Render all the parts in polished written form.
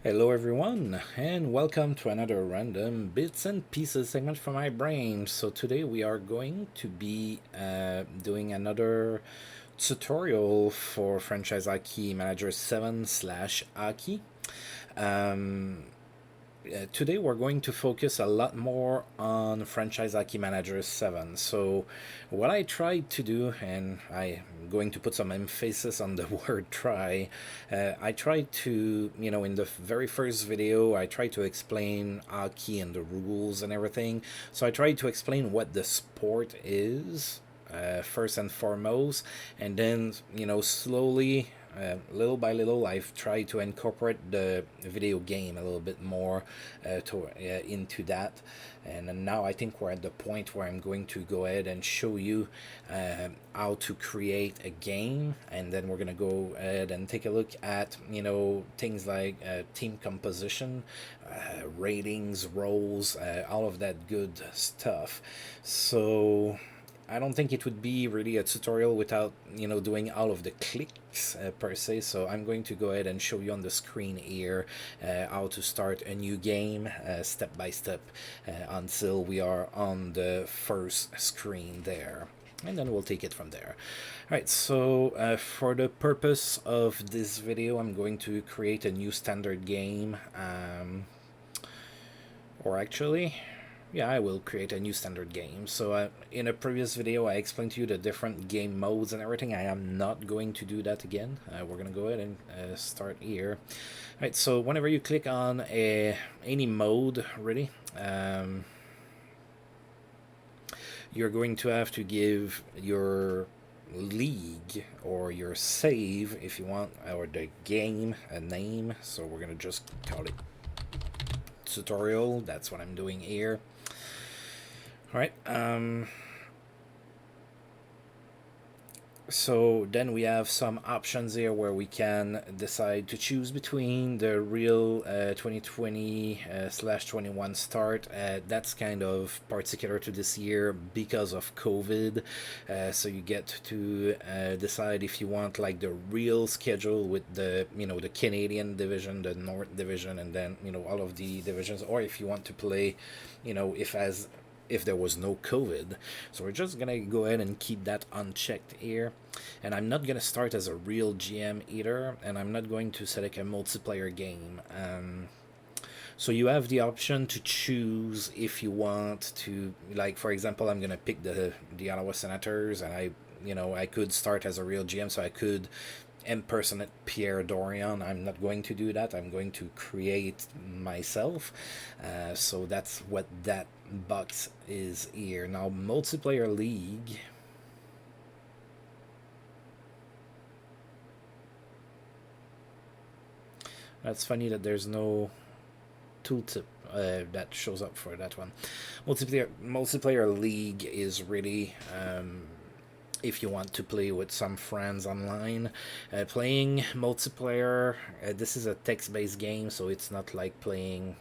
Hello everyone, and welcome to another random bits and pieces segment from my brain. So today we are going to be doing another tutorial for Franchise Hockey Manager 7 slash Hockey. Today we're going to focus a lot more on Franchise Hockey Manager 7. So what I tried to do, and I'm going to put some emphasis on the word try, I tried to, in the very first video, I tried to explain hockey and the rules and everything. So I tried to explain what the sport is, first and foremost, and then, slowly little by little, I've tried to incorporate the video game a little bit more into that. And now I think we're at the point where I'm going to go ahead and show you how to create a game, and then we're going to go ahead and take a look at things like team composition, ratings, roles, all of that good stuff. So I don't think it would be really a tutorial without doing all of the clicks per se. So I'm going to go ahead and show you on the screen here how to start a new game step by step until we are on the first screen there. And then we'll take it from there. Alright, so for the purpose of this video, I'm going to create a new standard game. Or actually, yeah, I will create a new standard game. So in a previous video, I explained to you the different game modes and everything. I am not going to do that again. We're going to go ahead and start here. All right, so whenever you click on any mode, really, you're going to have to give your league or your save, if you want, or the game a name. So we're going to just call it tutorial. That's what I'm doing here. All right. So then we have some options here where we can decide to choose between the real 2020/21 start. That's kind of particular to this year because of COVID. So you get to decide if you want like the real schedule with the the Canadian division, the North division, and then all of the divisions, or if you want to play, if there was no COVID. So we're just gonna go ahead and keep that unchecked here. And I'm not gonna start as a real GM either, and I'm not going to select a multiplayer game. So you have the option to choose if you want to, like for example, I'm gonna pick the Ottawa Senators, and I could start as a real GM, so I could impersonate Pierre Dorion. I'm not going to do that. I'm going to create myself. So that's what that box is here. Now, multiplayer league. That's funny that there's no tooltip that shows up for that one. Multiplayer league is really if you want to play with some friends online. Playing multiplayer, this is a text-based game, so it's not like playing,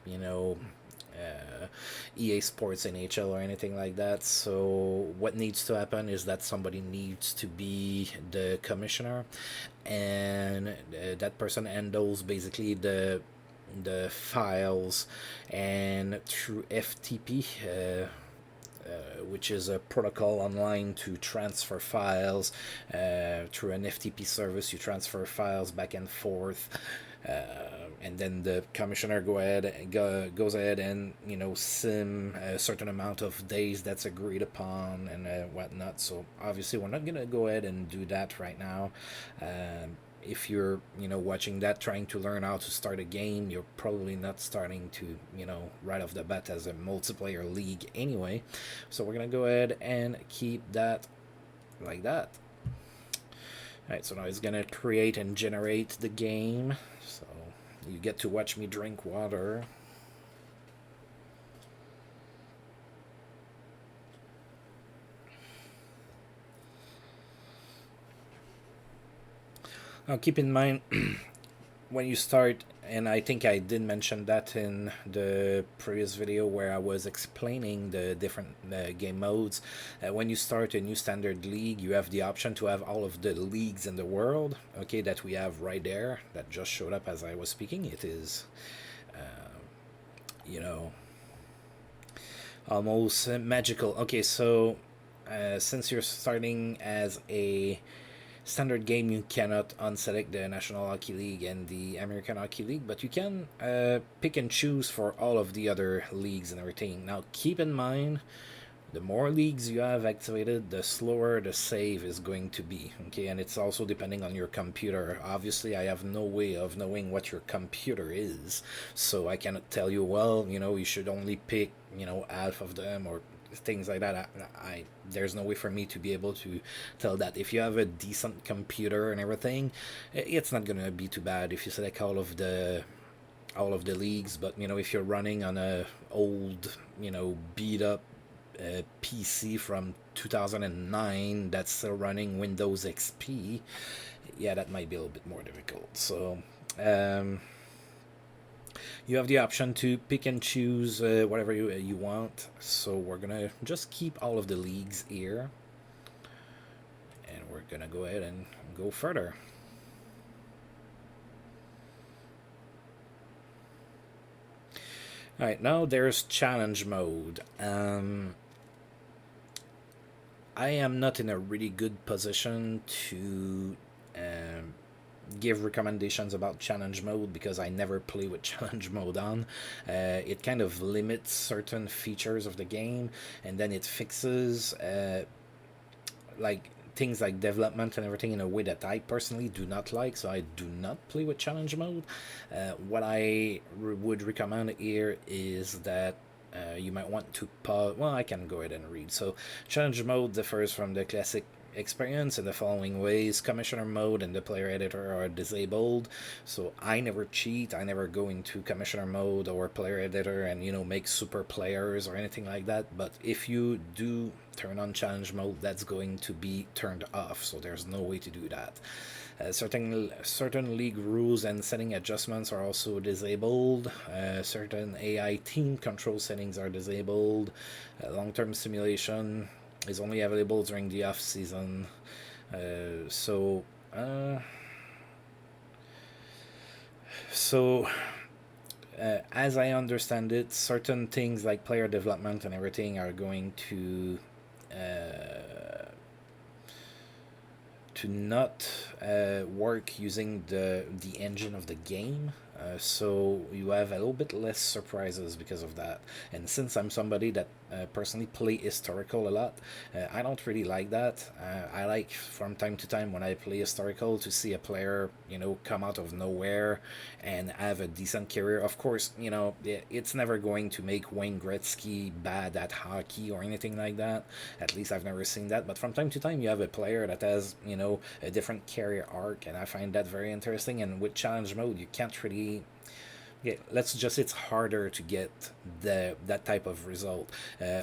EA Sports NHL or anything like that. So what needs to happen is that somebody needs to be the commissioner, and that person handles basically the files, and through FTP, which is a protocol online to transfer files through an FTP service. You transfer files back and forth, and then the commissioner goes ahead and sim a certain amount of days that's agreed upon and whatnot. So obviously we're not gonna go ahead and do that right now. If you're watching that trying to learn how to start a game, you're probably not starting to right off the bat as a multiplayer league anyway. So we're gonna go ahead and keep that like that. Alright, so now it's gonna create and generate the game. So you get to watch me drink water. Now keep in mind when you start, and I think I did mention that in the previous video where I was explaining the different game modes. When you start a new standard league, you have the option to have all of the leagues in the world, okay, that we have right there, that just showed up as I was speaking. It is, you know, almost magical. Okay, so since you're starting as a standard game, you cannot unselect the National Hockey League and the American Hockey League, but you can pick and choose for all of the other leagues and everything. Now, keep in mind, the more leagues you have activated, the slower the save is going to be, okay? And it's also depending on your computer. Obviously, I have no way of knowing what your computer is, so I cannot tell you, well, you should only pick, half of them or things like that. There's no way for me to be able to tell that. If you have a decent computer and everything, it's not gonna be too bad if you select all of the leagues. But if you're running on a old, beat up PC from 2009 that's still running Windows XP, yeah, that might be a little bit more difficult. So you have the option to pick and choose whatever you want. So we're gonna just keep all of the leagues here, and we're gonna go ahead and go further. All right, now there's challenge mode. I am not in a really good position to give recommendations about challenge mode because I never play with challenge mode on. It kind of limits certain features of the game, and then it fixes like things like development and everything in a way that I personally do not like, so I do not play with challenge mode. What I would recommend here is that you might want to pause. Well, I can go ahead and read. So challenge mode differs from the classic experience in the following ways. Commissioner mode and the player editor are disabled, so I never cheat. I never go into commissioner mode or player editor and make super players or anything like that. But if you do turn on challenge mode, that's going to be turned off, so there's no way to do that. Certain league rules and setting adjustments are also disabled. Certain AI team control settings are disabled. Long-term simulation is only available during the off season. As I understand it, certain things like player development and everything are going to not work using the engine of the game. So you have a little bit less surprises because of that. And since I'm somebody that personally play historical a lot, I don't really like that. I like from time to time when I play historical to see a player, come out of nowhere and have a decent career. Of course, it's never going to make Wayne Gretzky bad at hockey or anything like that. At least I've never seen that. But from time to time, you have a player that has, a different career arc, and I find that very interesting. And with challenge mode, you can't really. Yeah, it's harder to get that type of result.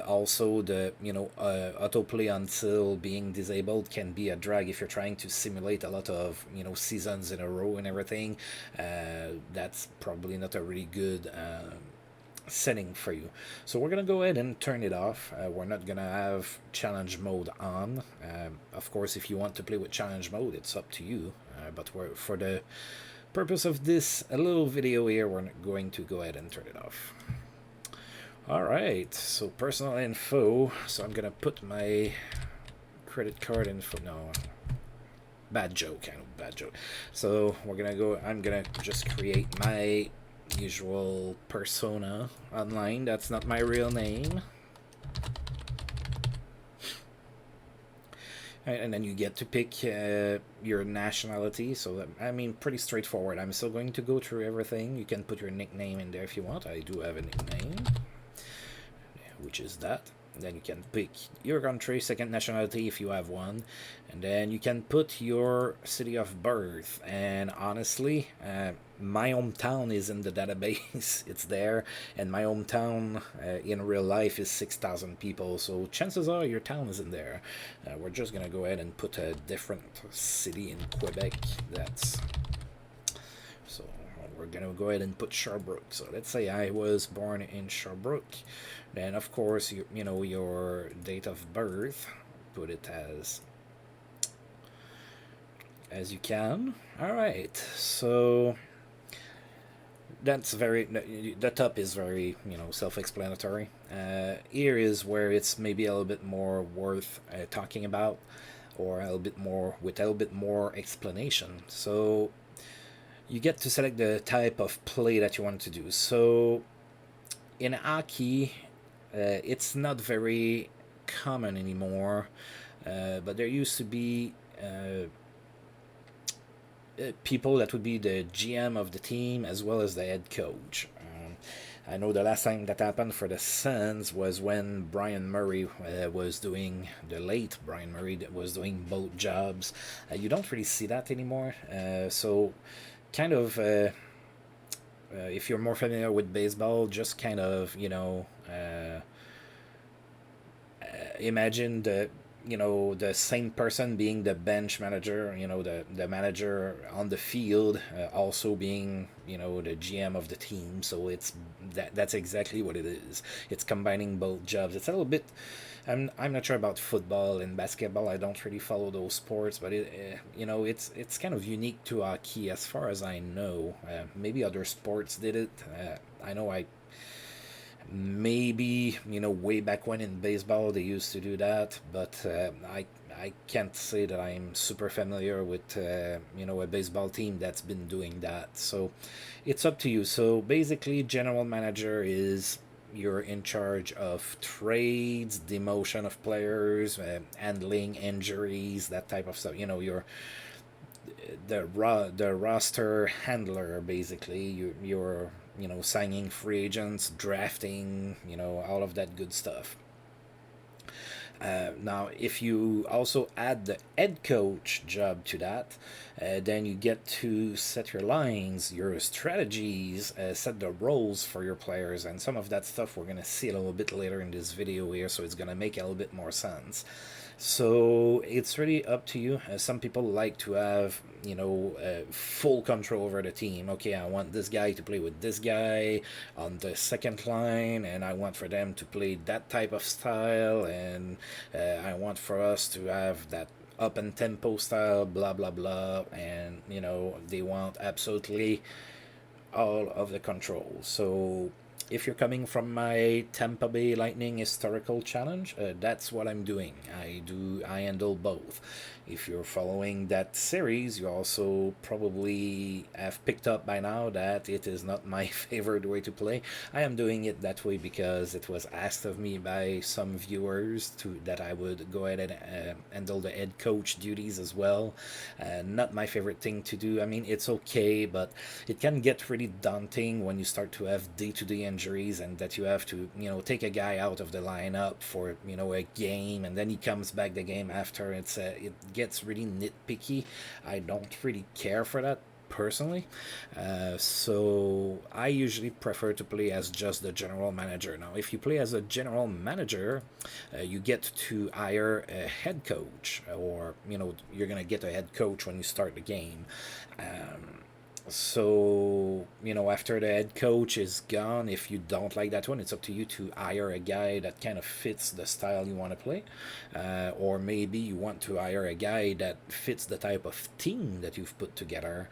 Also, the autoplay until being disabled can be a drag if you're trying to simulate a lot of seasons in a row and everything. That's probably not a really good setting for you. So we're gonna go ahead and turn it off. We're not gonna have challenge mode on. Of course, if you want to play with challenge mode, it's up to you. But for the purpose of this little video here, we're going to go ahead and turn it off. Alright, so personal info. So I'm gonna put my credit card info. No, bad joke, I know, bad joke. So I'm gonna just create my usual persona online. That's not my real name. And then you get to pick your nationality. So, pretty straightforward. I'm still going to go through everything. You can put your nickname in there if you want. I do have a nickname, which is that. Then you can pick your country, second nationality if you have one. And then you can put your city of birth. And honestly, my hometown is in the database. It's there. And my hometown in real life is 6,000 people. So chances are your town is in there. We're just going to go ahead and put a different city in Quebec. So we're gonna go ahead and put Sherbrooke. So let's say I was born in Sherbrooke. Then of course you know your date of birth. Put it as you can. All right. So that's very the top is very self-explanatory. Here is where it's maybe a little bit more worth talking about, or a little bit more with a little bit more explanation. So you get to select the type of play that you want to do. So in hockey, it's not very common anymore, but there used to be people that would be the GM of the team as well as the head coach. I know the last time that happened for the Suns was when Brian Murray was doing, the late Brian Murray was doing both jobs. You don't really see that anymore. So kind of, if you're more familiar with baseball, just kind of, imagine the same person being the bench manager, the manager on the field, also being the GM of the team. So that's exactly what it is. It's combining both jobs. It's a little bit, I'm not sure about football and basketball. I don't really follow those sports, but it's kind of unique to hockey as far as I know. Maybe other sports did it. I know I maybe way back when in baseball they used to do that, but I can't say that I'm super familiar with a baseball team that's been doing that. So it's up to you. So basically, general manager is you're in charge of trades, demotion of players, handling injuries, that type of stuff. You're the roster handler basically. You're signing free agents, drafting, all of that good stuff. Now, if you also add the head coach job to that, then you get to set your lines, your strategies, set the roles for your players, and some of that stuff we're going to see a little bit later in this video here, so it's going to make a little bit more sense. So it's really up to you. Some people like to have, full control over the team. Okay, I want this guy to play with this guy on the second line, and I want for them to play that type of style, and I want for us to have that up and tempo style, blah blah blah, and they want absolutely all of the control. So if you're coming from my Tampa Bay Lightning historical challenge, that's what I'm doing. I handle both. If you're following that series, you also probably have picked up by now that it is not my favorite way to play. I am doing it that way because it was asked of me by some viewers that I would go ahead and handle the head coach duties as well. Not my favorite thing to do. I mean, it's okay, but it can get really daunting when you start to have day-to-day injuries and that you have to, take a guy out of the lineup for, a game, and then he comes back the game after. It gets really nitpicky. I don't really care for that personally. So I usually prefer to play as just the general manager. Now, if you play as a general manager, you get to hire a head coach, or, you're going to get a head coach when you start the game. So, after the head coach is gone, if you don't like that one, it's up to you to hire a guy that kind of fits the style you want to play. Or maybe you want to hire a guy that fits the type of team that you've put together,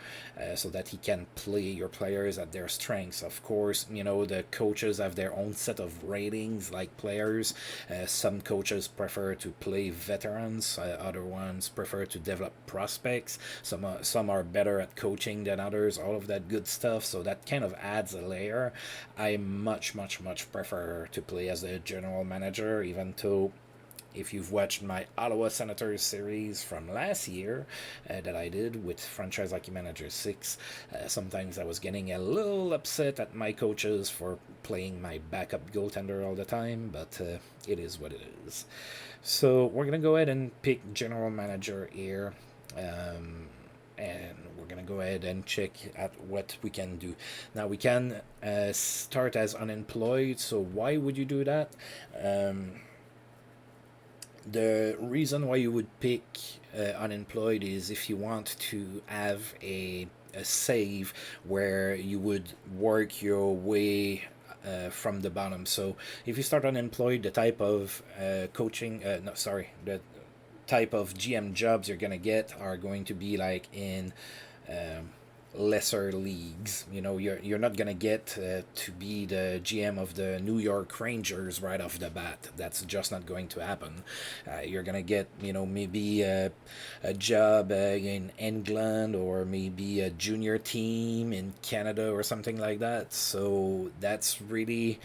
so that he can play your players at their strengths. Of course, the coaches have their own set of ratings, like players. Some coaches prefer to play veterans, other ones prefer to develop prospects. Some are better at coaching than others, all of that good stuff. So that kind of adds a layer. I much prefer to play as a general manager, even though if you've watched my Ottawa Senators series from last year that I did with Franchise Hockey Manager 6, sometimes I was getting a little upset at my coaches for playing my backup goaltender all the time, but it is what it is. So we're going to go ahead and pick general manager here. And we're going to go ahead and check at what we can do. Now, we can start as unemployed. So why would you do that? The reason why you would pick unemployed is if you want to have a a save where you would work your way from the bottom. So if you start unemployed, the type of coaching, no, sorry, the type of GM jobs you're gonna get are going to be like in um, lesser leagues. You know, you're not gonna get to be the GM of the New York Rangers right off the bat. That's just not going to happen. You're gonna get, you know, maybe a job in England, or maybe a junior team in Canada or something like that. So that's really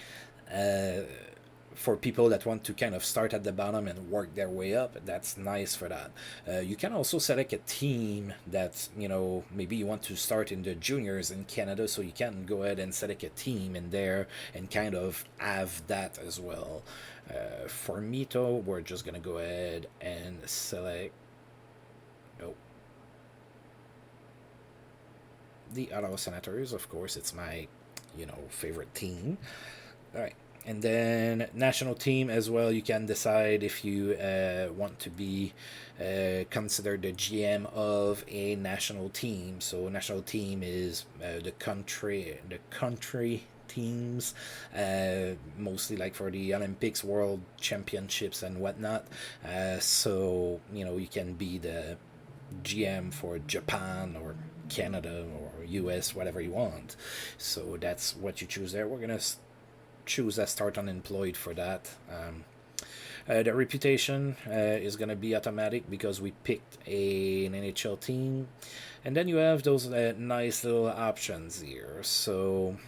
uh, for people that want to kind of start at the bottom and work their way up. That's nice for that. You can also select a team that, you know, maybe you want to start in the juniors in Canada, so you can go ahead and select a team in there and kind of have that as well. For me, though, we're just gonna go ahead and select, oh, the Ottawa Senators. Of course, it's my, you know, favorite team. All right. And then national team as well. You can decide if you want to be considered the GM of a national team. So national team is the country teams, mostly like for the Olympics, World Championships, and whatnot. So you know, you can be the GM for Japan or Canada or US, whatever you want. So that's what you choose there. We're gonna choose as start unemployed for that. The reputation is going to be automatic because we picked an NHL team. And then you have those nice little options here. So,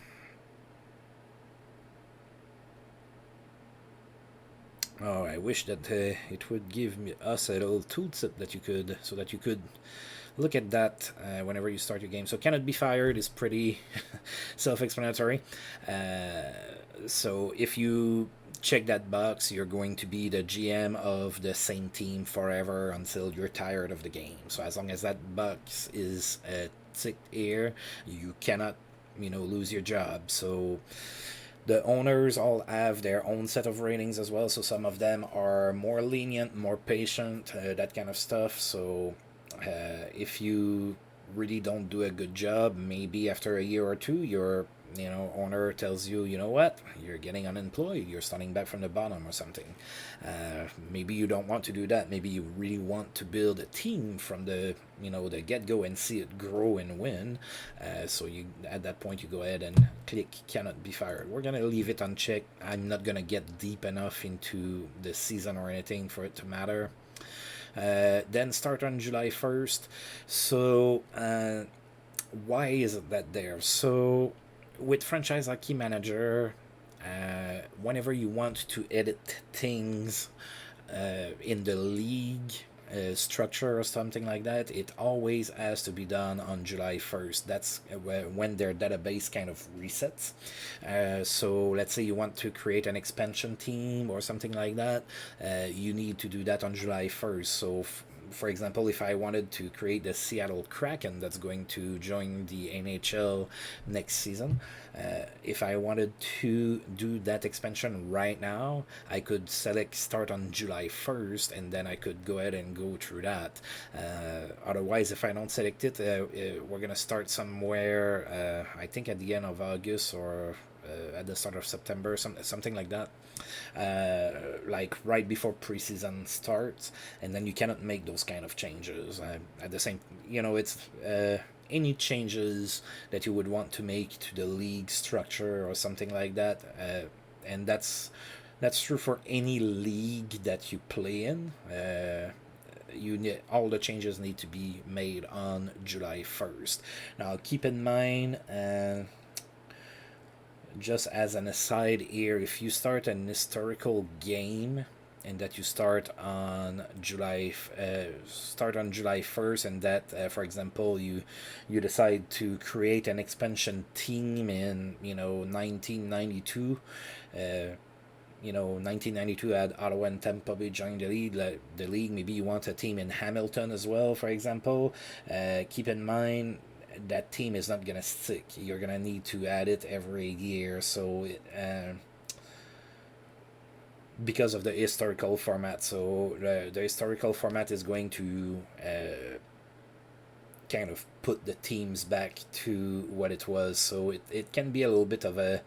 oh, I wish that it would give us a little tooltip that you could, so that you could look at that whenever you start your game. So cannot be fired is pretty self-explanatory. So if you check that box, you're going to be the GM of the same team forever until you're tired of the game. So as long as that box is ticked here, you cannot, you know, lose your job. So the owners all have their own set of ratings as well. So some of them are more lenient, more patient, that kind of stuff. So if you really don't do a good job, maybe after a year or two, your, you know, owner tells you, you know what, you're getting unemployed, you're starting back from the bottom or something. Maybe you don't want to do that. Maybe you really want to build a team from the, you know, the get go and see it grow and win. So you, at that point, you go ahead and click cannot be fired. We're gonna leave it unchecked. I'm not gonna get deep enough into the season or anything for it to matter. Then start on July 1st. So, why is it that there? So, with Franchise Hockey Manager, whenever you want to edit things in the league structure or something like that, it always has to be done on July 1st. That's when their database kind of resets. So let's say you want to create an expansion team or something like that, you need to do that on July 1st. So for example, if I wanted to create the Seattle Kraken that's going to join the NHL next season, if I wanted to do that expansion right now, I could select start on July 1st, and then I could go ahead and go through that. Otherwise, if I don't select it, we're going to start somewhere, I think at the end of August or at the start of September, something like that. Like right before preseason starts, and then you cannot make those kind of changes at the same. You know, it's any changes that you would want to make to the league structure or something like that, and that's true for any league that you play in. All the changes need to be made on July 1st. Now, keep in mind. Just as an aside here, if you start an historical game and that you start on July 1st, and that for example you decide to create an expansion team in 1992, 1992 had Ottawa and Tampa Bay join the league. Maybe you want a team in Hamilton as well, for example. Keep in mind that team is not gonna stick. You're gonna need to add it every year. So because of the historical format, so the historical format is going to kind of put the teams back to what it was. So it can be a little bit of a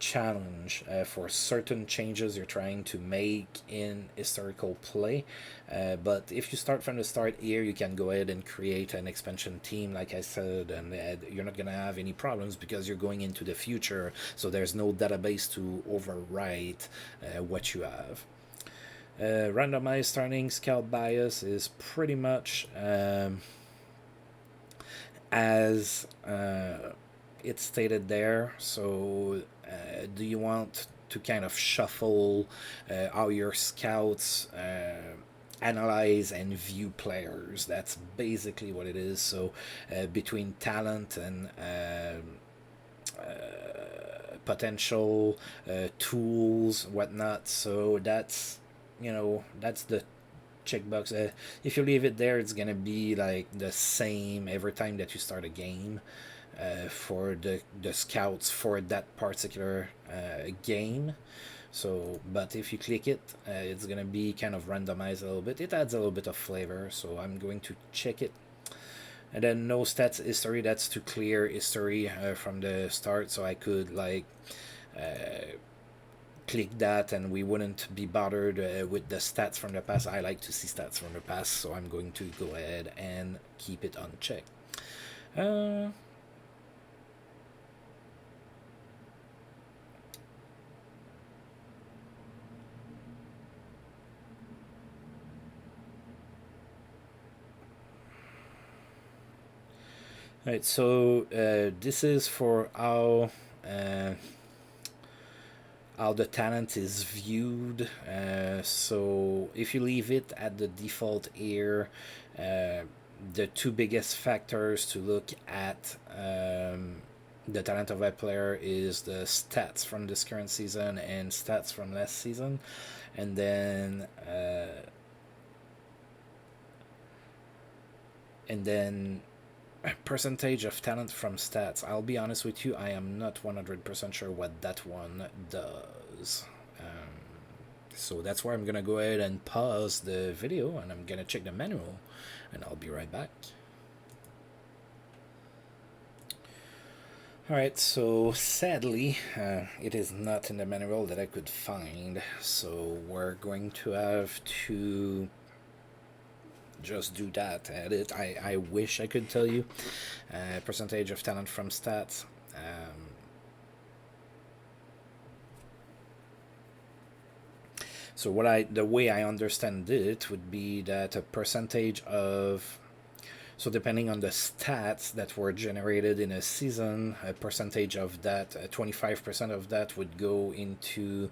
challenge for certain changes you're trying to make in historical play. But if you start from the start here, you can go ahead and create an expansion team, like I said, and you're not going to have any problems because you're going into the future. So there's no database to overwrite what you have. Randomized starting scout bias is pretty much as it's stated there. So do you want to kind of shuffle how your scouts analyze and view players? That's basically what it is. So between talent and potential tools, whatnot. So that's that's the checkbox. If you leave it there, it's gonna be like the same every time that you start a game for the scouts for that particular game. So, but if you click it, it's gonna be kind of randomized a little bit. It adds a little bit of flavor. So I'm going to check it. And then no stats history. That's to clear history from the start. So I could like click that and we wouldn't be bothered with the stats from the past. I like to see stats from the past, so I'm going to go ahead and keep it unchecked. Right, so this is for how the talent is viewed. So if you leave it at the default here, the two biggest factors to look at the talent of a player is the stats from this current season and stats from last season, and then percentage of talent from stats. I'll be honest with you, I am not 100% sure what that one does. So that's why I'm going to go ahead and pause the video and I'm going to check the manual and I'll be right back. Alright, so sadly, it is not in the manual that I could find. So we're going to have to just do that. Edit. I wish I could tell you percentage of talent from stats. So the way I understand it would be that a percentage of, so depending on the stats that were generated in a season, a percentage of that, 25% of that would go into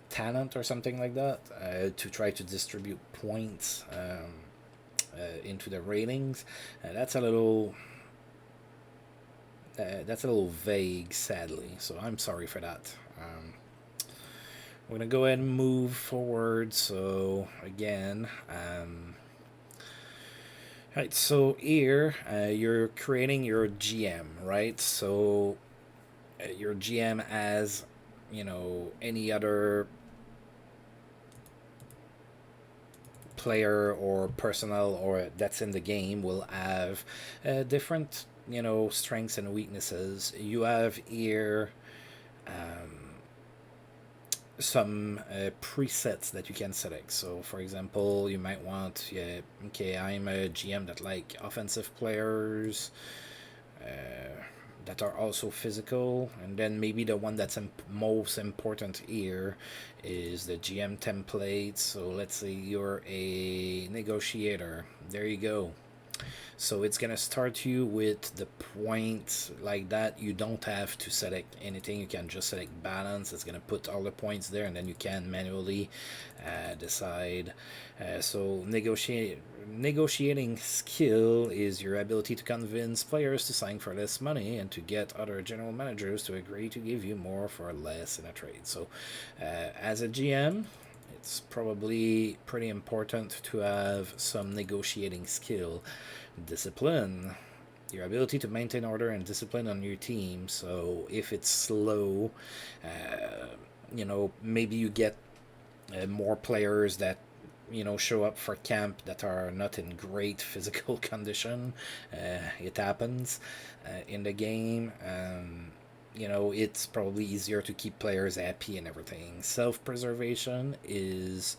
talent or something like that to try to distribute points into the ratings. That's a little vague, sadly. So I'm sorry for that. We're gonna go ahead and move forward. So again, right. So here you're creating your GM, right? So your GM as any other player or personnel or that's in the game will have different strengths and weaknesses. You have here some presets that you can select. So for example, you might want okay, I'm a GM that like offensive players that are also physical, and then maybe the one that's most important here is the GM template. So let's say you're a negotiator. There you go. So it's gonna start you with the points like that. You don't have to select anything. You can just select balance. It's gonna put all the points there, and then you can manually decide. So negotiating skill is your ability to convince players to sign for less money and to get other general managers to agree to give you more for less in a trade. So as a GM, it's probably pretty important to have some negotiating skill. Discipline, your ability to maintain order and discipline on your team. So if it's slow, maybe you get more players that show up for camp that are not in great physical condition. It happens in the game. It's probably easier to keep players happy and everything. Self-preservation is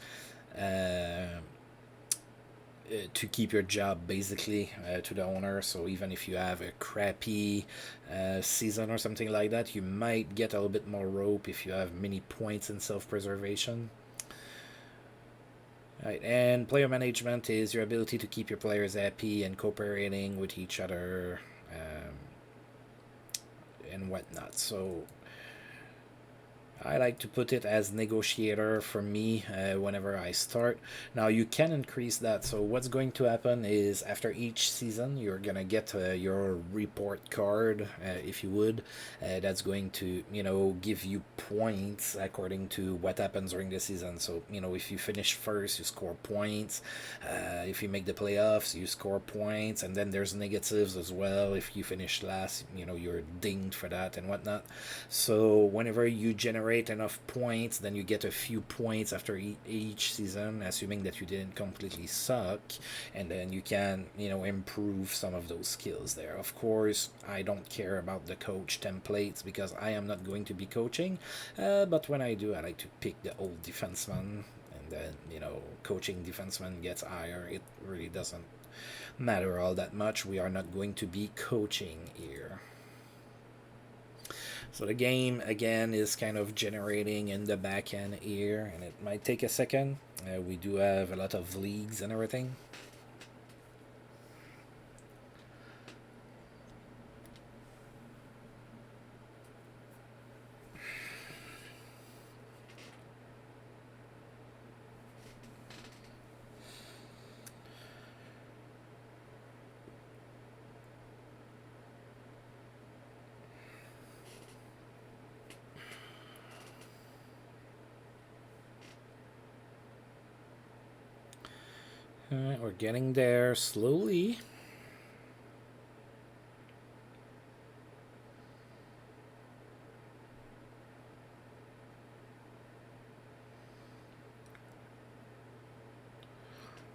to keep your job basically to the owner. So even if you have a crappy season or something like that, you might get a little bit more rope if you have many points in self-preservation. Right, and player management is your ability to keep your players happy and cooperating with each other and whatnot. So I like to put it as negotiator for me whenever I start. Now you can increase that. So what's going to happen is after each season, you're gonna get your report card, if you would. That's going to give you points according to what happens during the season. So if you finish first, you score points. If you make the playoffs, you score points, and then there's negatives as well. If you finish last, you're dinged for that and whatnot. So whenever you generate enough points, then you get a few points after each season, assuming that you didn't completely suck, and then you can improve some of those skills there. Of course, I don't care about the coach templates because I am not going to be coaching, but when I do, I like to pick the old defenseman, and then coaching defenseman gets higher. It really doesn't matter all that much. We are not going to be coaching here. So the game, again, is kind of generating in the back end here, and it might take a second. We do have a lot of leagues and everything. We're getting there slowly.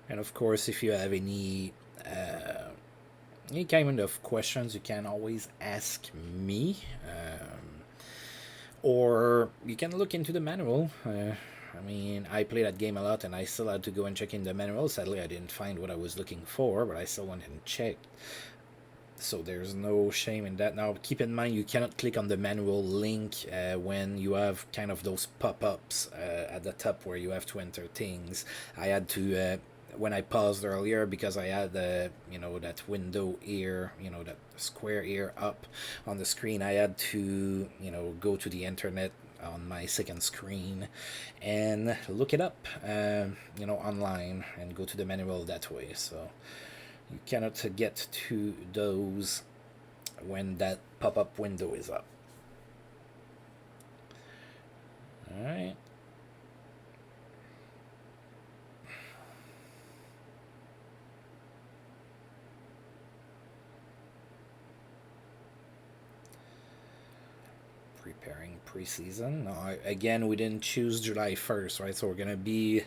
And of course, if you have any kind of questions, you can always ask me. Or you can look into the manual. I played that game a lot, and I still had to go and check in the manual. Sadly, I didn't find what I was looking for, but I still went and checked. So there's no shame in that. Now, keep in mind, you cannot click on the manual link when you have kind of those pop-ups at the top where you have to enter things. I had to, when I paused earlier, because I had, that window here, that square here up on the screen, I had to, go to the internet on my second screen and look it up, online, and go to the manual that way. So you cannot get to those when that pop-up window is up. All right. Preparing preseason. No, again, we didn't choose July 1st, right? So we're going to be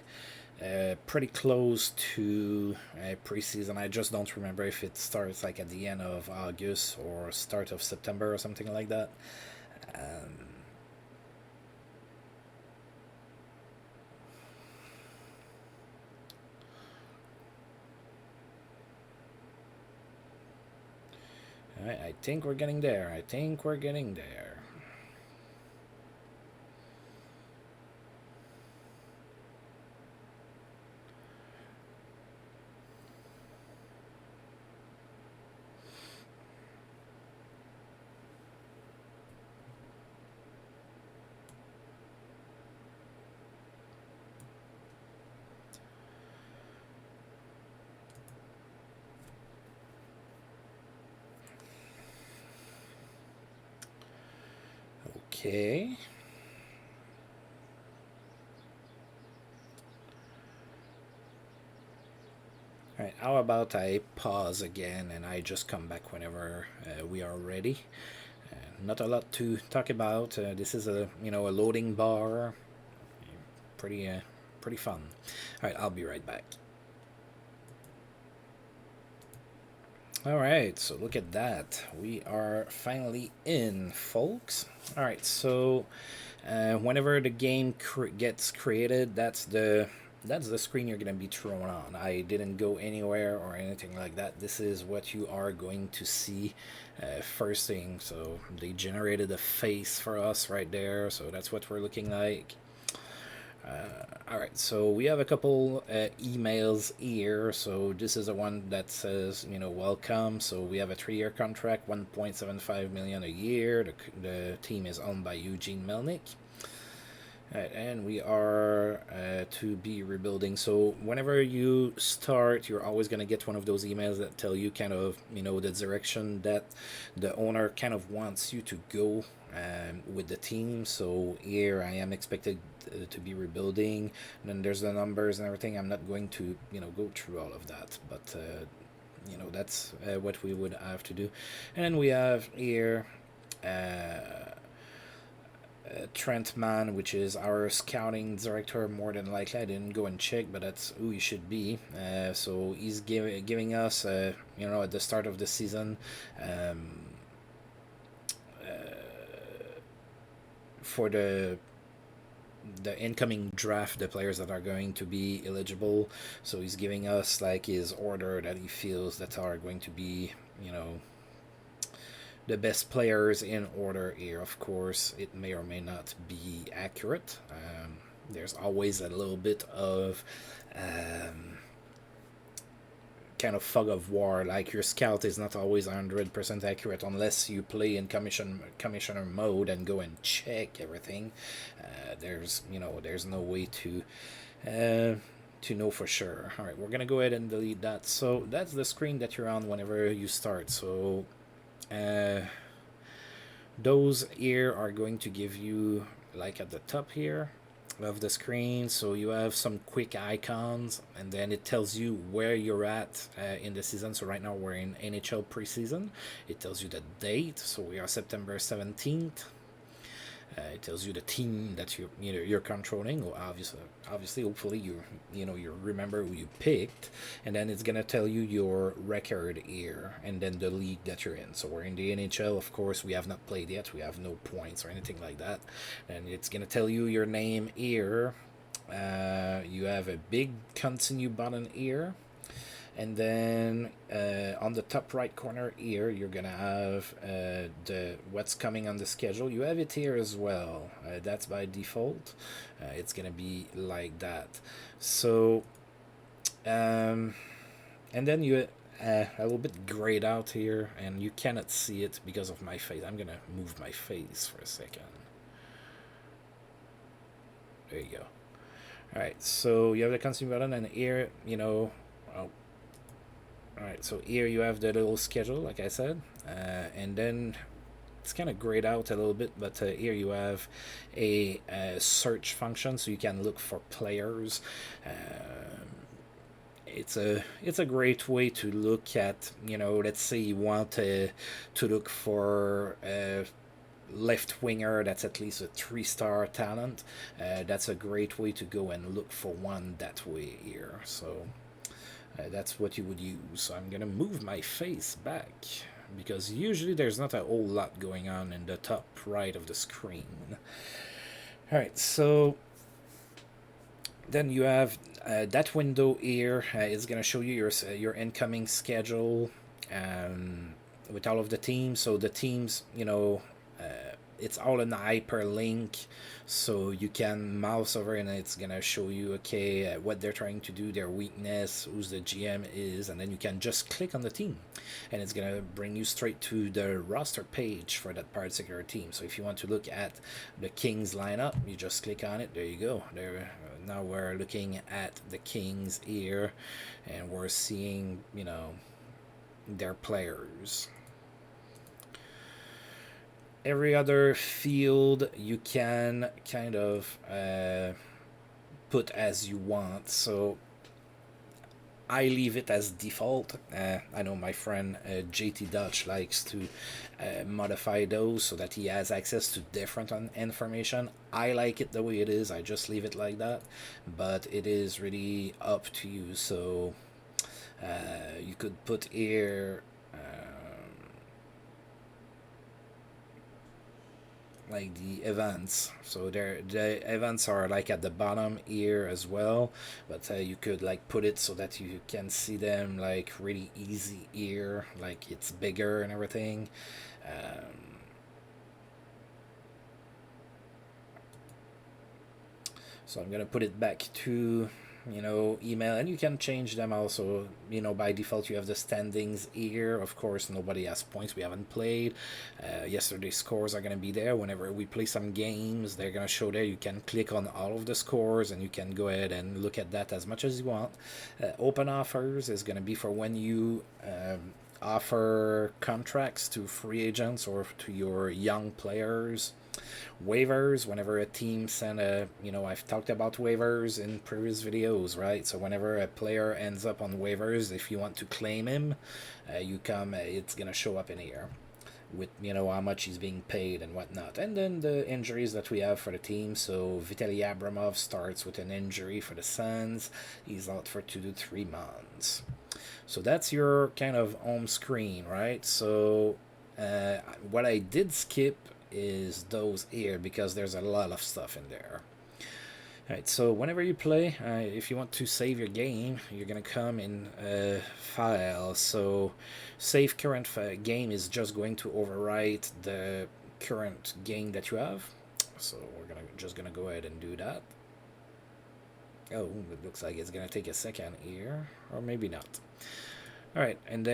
pretty close to preseason. I just don't remember if it starts like at the end of August or start of September or something like that. I think we're getting there. I think we're getting there. Okay. Alright, how about I pause again and I just come back whenever we are ready. Not a lot to talk about. This is a loading bar. Pretty pretty fun. All right, I'll be right back. All right, so look at that. We are finally in, folks. All right, so whenever the game gets created, that's the screen you're gonna be thrown on. I didn't go anywhere or anything like that. This is what you are going to see first thing. So they generated a face for us right there. So that's what we're looking like. All right, so we have a couple emails here. So this is the one that says, welcome. So we have a 3-year contract, 1.75 million a year. The team is owned by Eugene Melnick. Right, and we are to be rebuilding. So whenever you start, you're always going to get one of those emails that tell you kind of, the direction that the owner kind of wants you to go with the team. So here I am expected to be rebuilding. And then there's the numbers and everything. I'm not going to, go through all of that, but that's what we would have to do. And then we have here. Trent Mann, which is our scouting director, more than likely. I didn't go and check, but that's who he should be. So he's giving us, at the start of the season, for the incoming draft, the players that are going to be eligible. So he's giving us like his order that he feels that are going to be, the best players in order here. Of course, it may or may not be accurate. There's always a little bit of kind of fog of war. Like your scout is not always 100% accurate unless you play in commissioner mode and go and check everything. There's no way to know for sure. All right, we're gonna go ahead and delete that. So that's the screen that you're on whenever you start. So those here are going to give you, like at the top here of the screen, so you have some quick icons, and then it tells you where you're at in the season. So right now we're in NHL preseason. It tells you the date, so we are September 17th. It tells you the team that you're controlling. Well, obviously, hopefully you remember who you picked, and then it's gonna tell you your record here, and then the league that you're in. So we're in the NHL. Of course, we have not played yet. We have no points or anything like that, and it's gonna tell you your name here. You have a big continue button here. And then on the top right corner here, you're gonna have the what's coming on the schedule. You have it here as well. That's by default. It's gonna be like that. So, and then you a little bit grayed out here, and you cannot see it because of my face. I'm gonna move my face for a second. There you go. All right. So you have the continue button, and here, Alright, so here you have the little schedule, like I said, and then it's kind of grayed out a little bit, but here you have a search function, so you can look for players. It's a great way to look at, let's say you want to look for a left winger that's at least a 3-star talent. That's a great way to go and look for one that way here. So that's what you would use. So I'm gonna move my face back because usually there's not a whole lot going on in the top right of the screen. Alright, so then you have that window here. It's gonna show you your incoming schedule with all of the teams. So the teams, it's all in a hyperlink, so you can mouse over and it's gonna show you what they're trying to do, their weakness, who's the GM is, and then you can just click on the team and it's gonna bring you straight to the roster page for that particular team. So if you want to look at the Kings lineup, you just click on it. There you go. There. Now we're looking at the Kings here, and we're seeing their players. Every other field you can kind of put as you want. So I leave it as default. I know my friend JT Dutch likes to modify those so that he has access to different information. I like it the way it is. I just leave it like that, but it is really up to you. So you could put here like the events. So the events are like at the bottom here as well, but you could like put it so that you can see them like really easy here, like it's bigger and everything. So I'm gonna put it back to email, and you can change them also. By default you have the standings here. Of course, nobody has points, we haven't played. Yesterday's scores are going to be there. Whenever we play some games, they're going to show there. You can click on all of the scores and you can go ahead and look at that as much as you want. Open offers is going to be for when you offer contracts to free agents or to your young players. Waivers, whenever a team send I've talked about waivers in previous videos, right? So whenever a player ends up on waivers, if you want to claim him, it's gonna show up in here with how much he's being paid and whatnot. And then the injuries that we have for the team. So Vitaly Abramov starts with an injury for the Suns. He's out for 2 to 3 months. So that's your kind of home screen, right? So what I did skip is those here because there's a lot of stuff in there. Alright, so whenever you play, if you want to save your game, you're gonna come in File. So save current game is just going to overwrite the current game that you have. So we're just gonna go ahead and do that. Oh, it looks like it's gonna take a second here, or maybe not. Alright, and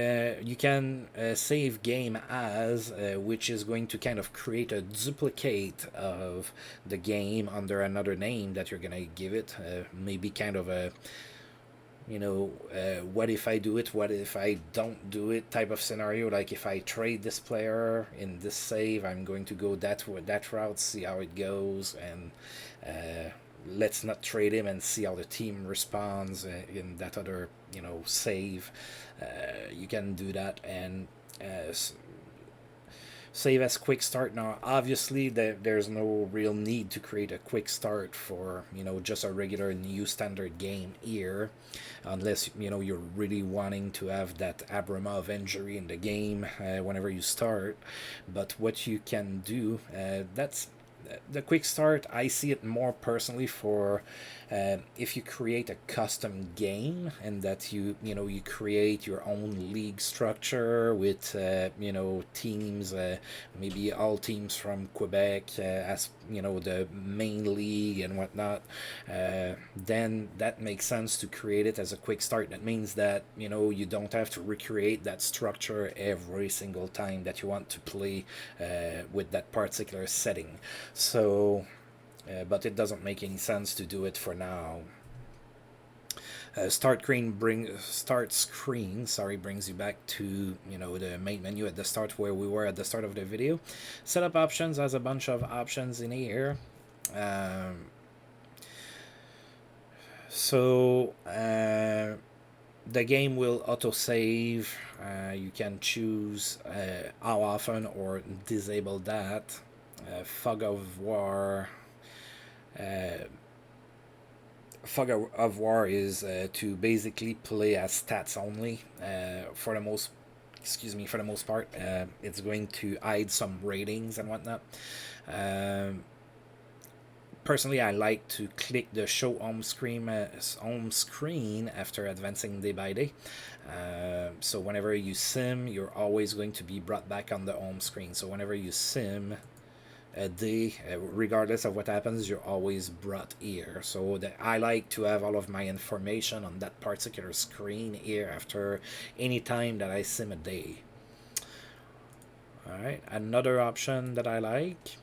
you can save game as, which is going to kind of create a duplicate of the game under another name that you're going to give it. Maybe kind of a, what if I do it, what if I don't do it type of scenario. Like if I trade this player in this save, I'm going to go that route, see how it goes, and let's not trade him and see how the team responds in that other save. You can do that and save as quick start. Now obviously there's no real need to create a quick start for just a regular new standard game here, unless you're really wanting to have that Abramov injury in the game whenever you start. But what you can do, that's the quick start, I see it more personally for if you create a custom game and that you create your own league structure with teams, maybe all teams from Quebec as the main league and whatnot. Then that makes sense to create it as a quick start. That means that you don't have to recreate that structure every single time that you want to play with that particular setting. So but it doesn't make any sense to do it for now. Start screen brings you back to the main menu at the start where we were at the start of the video. Setup options has a bunch of options in here. So the game will autosave. You can choose how often or disable that. Fog of War. Fog of War is to basically play as stats only. For the most part, it's going to hide some ratings and whatnot. Personally, I like to click the show home screen after advancing day by day. So whenever you sim, you're always going to be brought back on the home screen. So whenever you sim a day, regardless of what happens, you're always brought here. So I like to have all of my information on that particular screen here after any time that I sim a day. Alright, another option that I like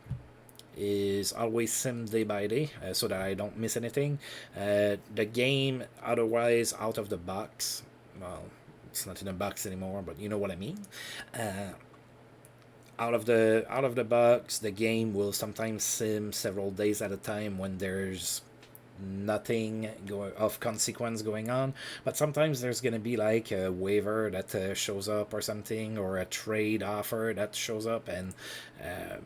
is always sim day by day, so that I don't miss anything. The game otherwise out of the box, well, it's not in a box anymore, but you know what I mean. Out of the box, the game will sometimes sim several days at a time when there's nothing of consequence going on, but sometimes there's going to be like a waiver that shows up or something, or a trade offer that shows up, and uh,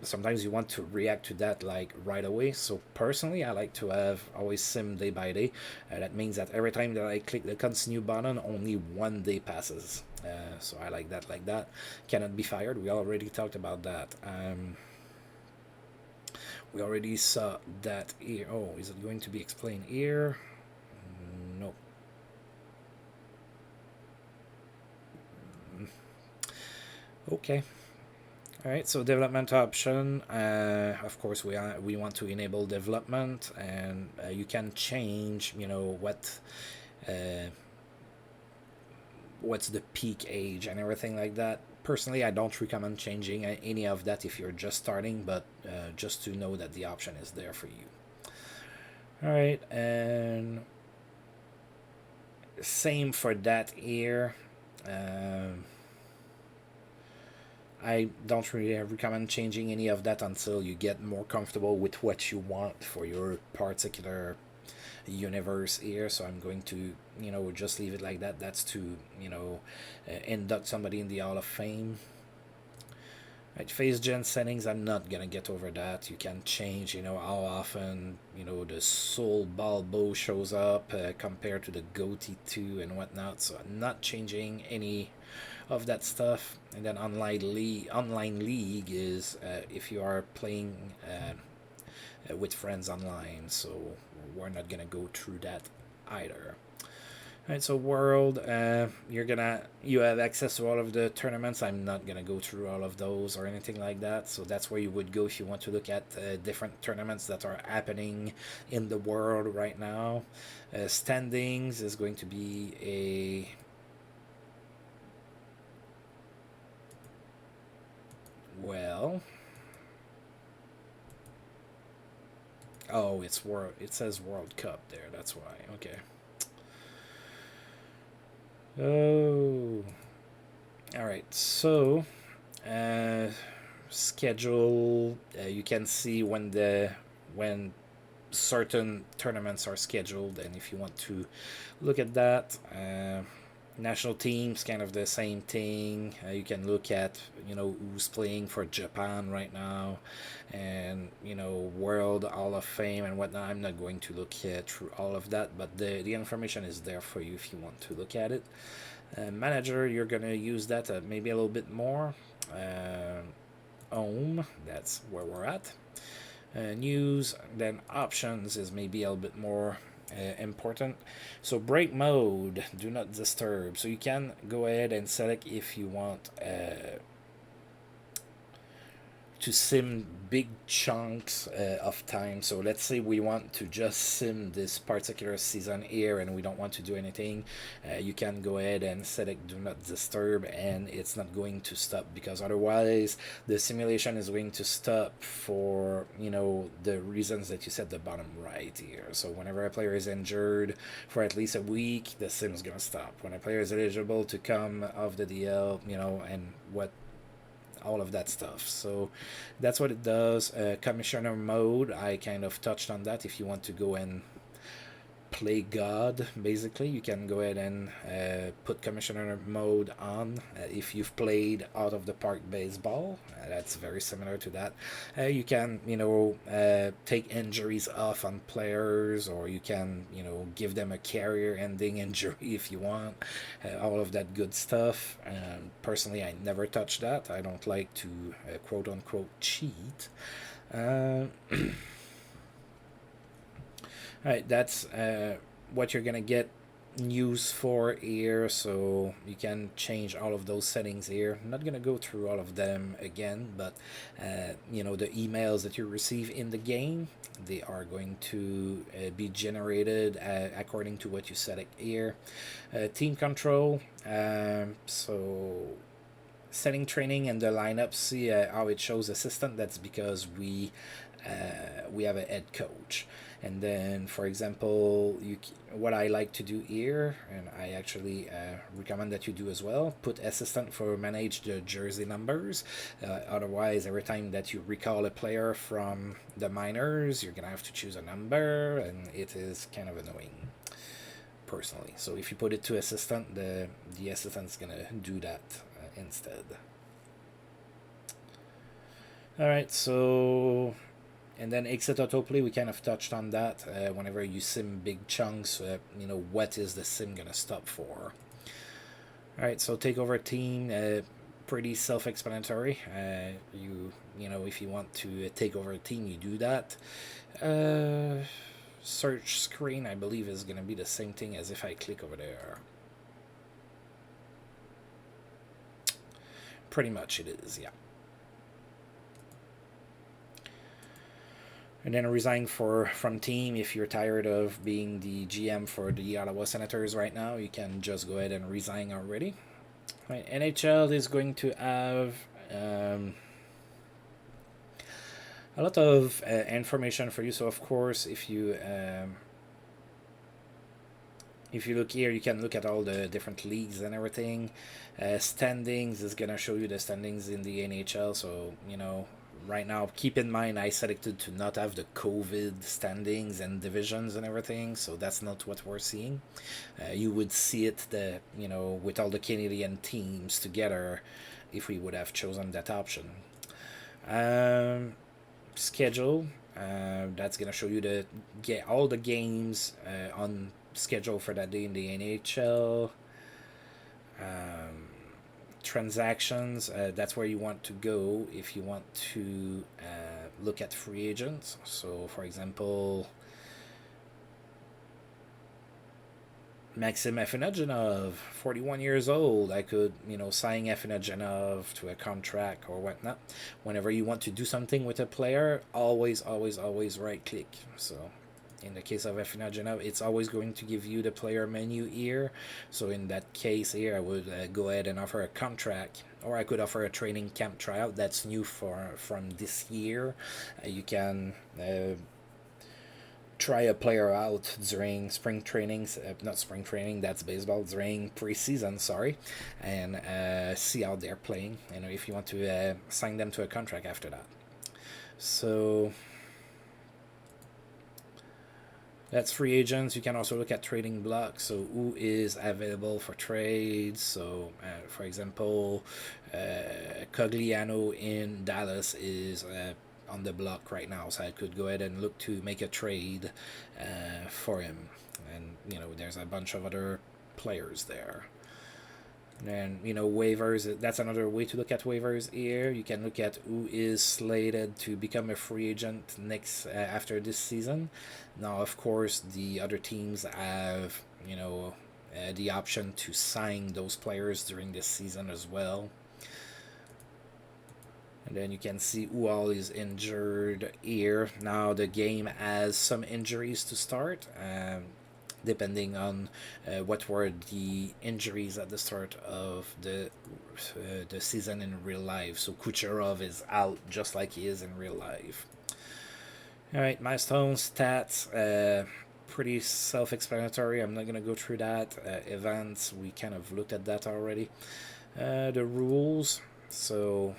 sometimes you want to react to that like right away. So personally, I like to have always sim day by day. That means that every time that I click the continue button, only 1 day passes. So I like that. Like that cannot be fired. We already talked about that. We already saw that here. Oh, is it going to be explained here? No. Okay. All right. So development option. Of course, we want to enable development, and you can change. Uh, what's the peak age and everything like that. Personally, I don't recommend changing any of that if you're just starting, but just to know that the option is there for you. All right, and same for that here. I don't really recommend changing any of that until you get more comfortable with what you want for your particular universe here. So I'm going to, just leave it like that. That's to, induct somebody in the Hall of Fame. Right, phase gen settings, I'm not gonna get over that. You can change, how often, the soul ball bow shows up compared to the goatee 2 and whatnot. So I'm not changing any of that stuff. And then online league is if you are playing with friends online. So we're not gonna go through that either. Alright, so world, you have access to all of the tournaments. I'm not gonna go through all of those or anything like that. So that's where you would go if you want to look at different tournaments that are happening in the world right now. Standings is going to be a oh, it's world. It says World Cup there. That's why. Okay. Oh. All right. So, uh, schedule. You can see when certain tournaments are scheduled, and if you want to look at that, national teams kind of the same thing. You can look at who's playing for Japan right now, and World Hall of Fame and whatnot. I'm not going to look through all of that, but the information is there for you if you want to look at it. Manager, you're gonna use that maybe a little bit more. Home, that's where we're at. News, then options is maybe a little bit more important. So break mode, do not disturb. So you can go ahead and select if you want to sim big chunks of time. So let's say we want to just sim this particular season here and we don't want to do anything. You can go ahead and select do not disturb, and it's not going to stop, because otherwise the simulation is going to stop for the reasons that you said the bottom right here. So whenever a player is injured for at least a week, the sim is going to stop. When a player is eligible to come off the DL, and what all of that stuff. So that's what it does. Commissioner mode, I kind of touched on that. If you want to go and play God, basically, you can go ahead and put commissioner mode on. If you've played Out of the Park Baseball, that's very similar to that. You can take injuries off on players, or you can give them a career ending injury if you want. All of that good stuff. Personally, I never touch that. I don't like to quote unquote cheat. Alright, that's what you're gonna get news for here. So you can change all of those settings here. I'm not gonna go through all of them again, but the emails that you receive in the game, they are going to be generated according to what you set it here. Team control. So setting training and the lineup, see how it shows assistant. That's because we have a head coach. And then, for example, what I like to do here, and I actually recommend that you do as well, put assistant for manage the jersey numbers. Otherwise, every time that you recall a player from the minors, you're gonna have to choose a number, and it is kind of annoying, personally. So if you put it to assistant, the assistant's gonna do that instead. All right, so and then exit autoplay, we kind of touched on that. Whenever you sim big chunks, what is the sim gonna stop for? All right, so take over team, pretty self-explanatory. If you want to take over a team, you do that. Search screen, I believe, is gonna be the same thing as if I click over there. Pretty much it is, yeah. And then resign from team. If you're tired of being the GM for the Ottawa Senators right now, you can just go ahead and resign already. Right, NHL is going to have a lot of information for you. So of course, if you look here, you can look at all the different leagues and everything. Standings is gonna show you the standings in the NHL. So right now, keep in mind I selected to not have the COVID standings and divisions and everything, so that's not what we're seeing. You would see it with all the Canadian teams together if we would have chosen that option. Schedule, that's gonna show you all the games on schedule for that day in the NHL. Transactions, that's where you want to go if you want to look at free agents. So for example, Maxim Afinogenov, 41 years old. I could, sign Afinogenov to a contract or whatnot. Whenever you want to do something with a player, always right click. So in the case of Afinogenov, it's always going to give you the player menu here. So in that case here, I would go ahead and offer a contract, or I could offer a training camp tryout. That's new from this year. You can try a player out during spring trainings, not spring training, that's baseball, during preseason, sorry, and see how they're playing, if you want to sign them to a contract after that. So that's free agents. You can also look at trading blocks, so who is available for trades. So for example, Cogliano in Dallas is on the block right now, so I could go ahead and look to make a trade for him. And there's a bunch of other players there. And waivers, that's another way to look at waivers here. You can look at who is slated to become a free agent next after this season. Now of course the other teams have the option to sign those players during this season as well. And then you can see who all is injured here. Now the game has some injuries to start, depending on what were the injuries at the start of the season in real life. So Kucherov is out just like he is in real life. All right, Milestone Stats, pretty self-explanatory. I'm not going to go through that. Events, we kind of looked at that already. The rules, so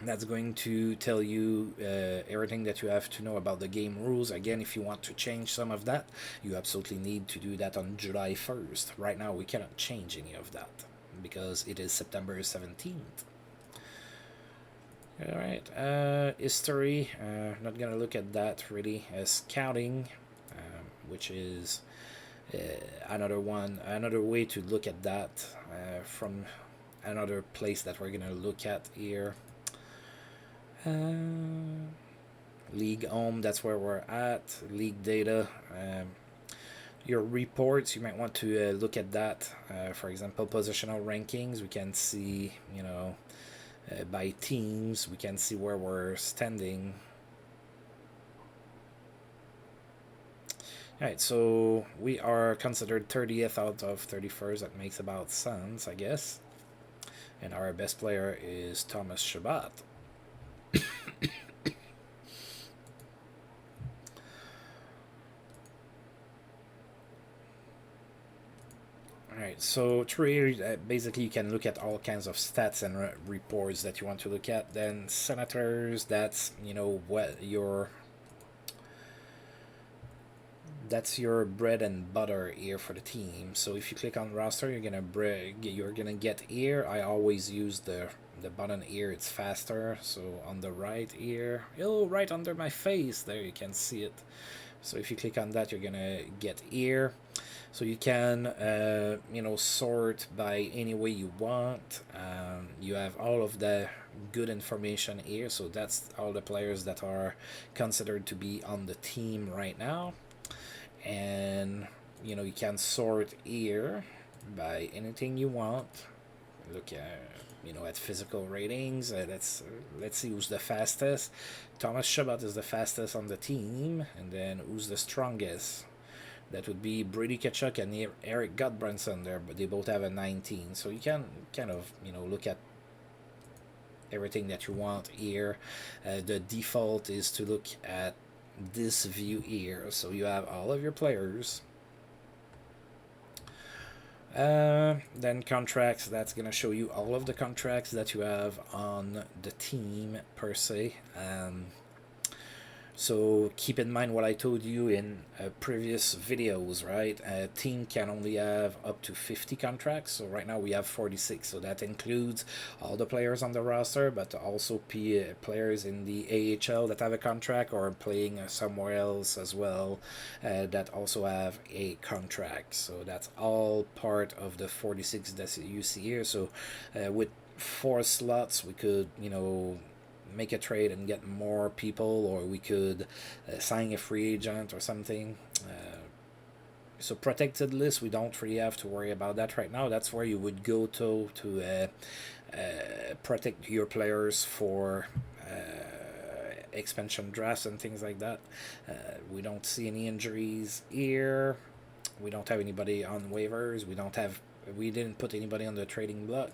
that's going to tell you everything that you have to know about the game rules. Again, if you want to change some of that, you absolutely need to do that on July 1st. Right now, we cannot change any of that because it is September 17th. All right, history, not going to look at that really. Scouting, which is another way to look at that from another place that we're going to look at here. League home, that's where we're at. League data, your reports, you might want to look at that. For example, positional rankings, we can see by teams, we can see where we're standing. Alright, so we are considered 30th out of 31st. That makes about sense, I guess. And our best player is Thomas Chabot. Alright, so through here, basically you can look at all kinds of stats and reports that you want to look at. Then Senators, that's, what that's your bread and butter here for the team. So if you click on roster, you're gonna get here. I always use the button here, it's faster. So on the right here, right under my face, there you can see it. So if you click on that, you're gonna get here. So you can sort by any way you want. You have all of the good information here, so that's all the players that are considered to be on the team right now. And you can sort here by anything you want. Look at physical ratings. Let's see who's the fastest. Thomas Chabot is the fastest on the team, and then who's the strongest? That would be Brady Tkachuk and Eric Gottbranson there, but they both have a 19. So you can kind of look at everything that you want here. The default is to look at this view here, so you have all of your players. Then contracts, that's gonna show you all of the contracts that you have on the team per se. So keep in mind what I told you in previous videos, right? A team can only have up to 50 contracts. So right now we have 46. So that includes all the players on the roster, but also players in the AHL that have a contract or playing somewhere else as well that also have a contract. So that's all part of the 46 that you see here. So with 4 slots, we could, make a trade and get more people, or we could sign a free agent or something. So protected list, we don't really have to worry about that right now. That's where you would go to protect your players for expansion drafts and things like that. We don't see any injuries here. We don't have anybody on waivers. We didn't put anybody on the trading block.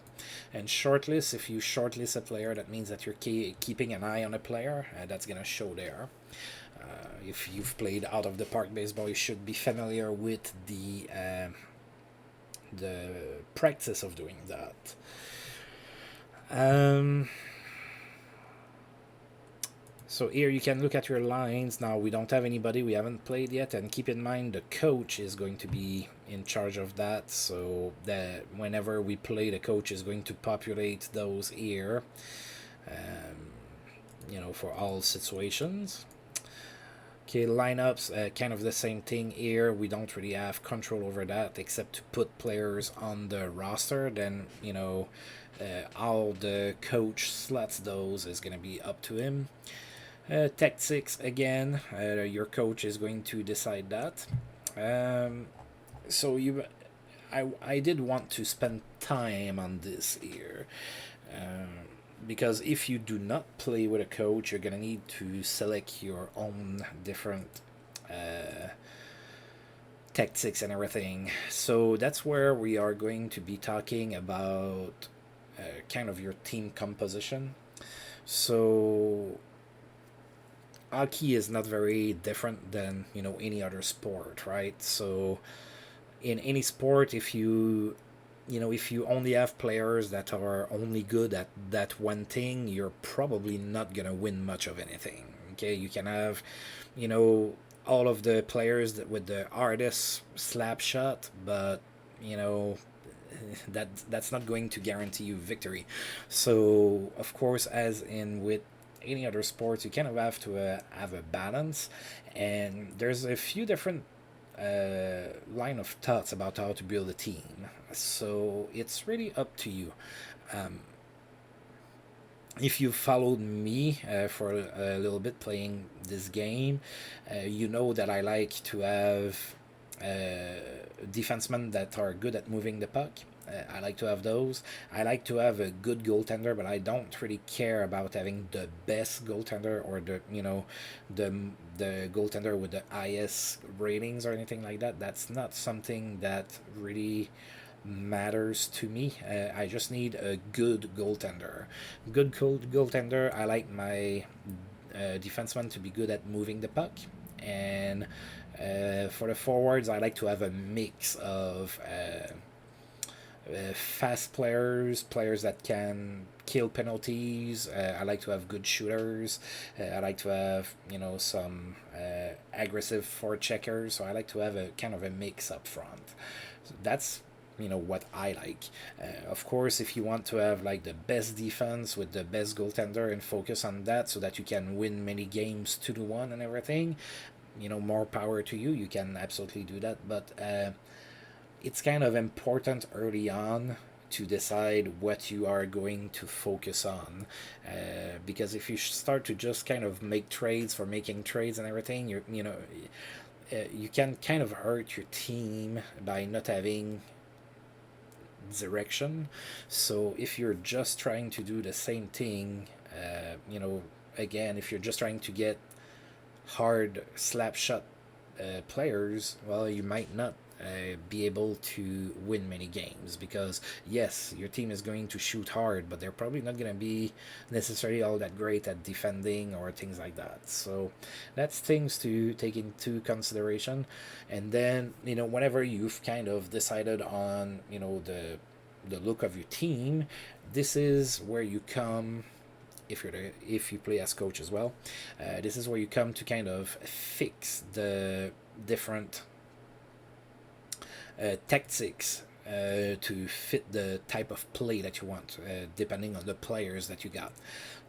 And shortlist, if you shortlist a player, that means that you're keeping an eye on a player. That's going to show there. If you've played out of the park baseball, you should be familiar with the practice of doing that. So here you can look at your lines. Now we don't have anybody, we haven't played yet, and keep in mind the coach is going to be in charge of that. So that whenever we play, the coach is going to populate those here, for all situations. Okay, lineups, kind of the same thing here. We don't really have control over that except to put players on the roster. Then, how the coach slots those is going to be up to him. Tactics, again, your coach is going to decide that. So I did want to spend time on this here. Because if you do not play with a coach, you're going to need to select your own different tactics and everything. So that's where we are going to be talking about kind of your team composition. So hockey is not very different than any other sport, right? So in any sport, if you only have players that are only good at that one thing, you're probably not gonna win much of anything. Okay, you can have all of the players with the hardest slap shot, but that's not going to guarantee you victory. So of course, as in with any other sports, you kind of have to have a balance, and there's a few different line of thoughts about how to build a team. So it's really up to you. If you followed me for a little bit playing this game, you know that I like to have defensemen that are good at moving the puck. I like to have those. I like to have a good goaltender, but I don't really care about having the best goaltender or the goaltender with the highest ratings or anything like that. That's not something that really matters to me. I just need a good goaltender. Good goaltender. I like my defenseman to be good at moving the puck, and for the forwards, I like to have a mix of fast players, players that can kill penalties. I like to have good shooters. I like to have some aggressive forecheckers. So I like to have a kind of a mix up front. So that's what I like. Of course, if you want to have like the best defense with the best goaltender and focus on that, so that you can win many games 2-1 and everything, more power to you. You can absolutely do that, but it's kind of important early on to decide what you are going to focus on, because if you start to just kind of make trades for making trades and everything, you can kind of hurt your team by not having direction. So if you're just trying to do the same thing, again, if you're just trying to get hard slap shot players, well, you might not be able to win many games, because yes, your team is going to shoot hard, but they're probably not going to be necessarily all that great at defending or things like that. So that's things to take into consideration. And then whenever you've kind of decided on the look of your team, this is where you come, if you play as coach as well, this is where you come to kind of fix the different tactics to fit the type of play that you want, depending on the players that you got.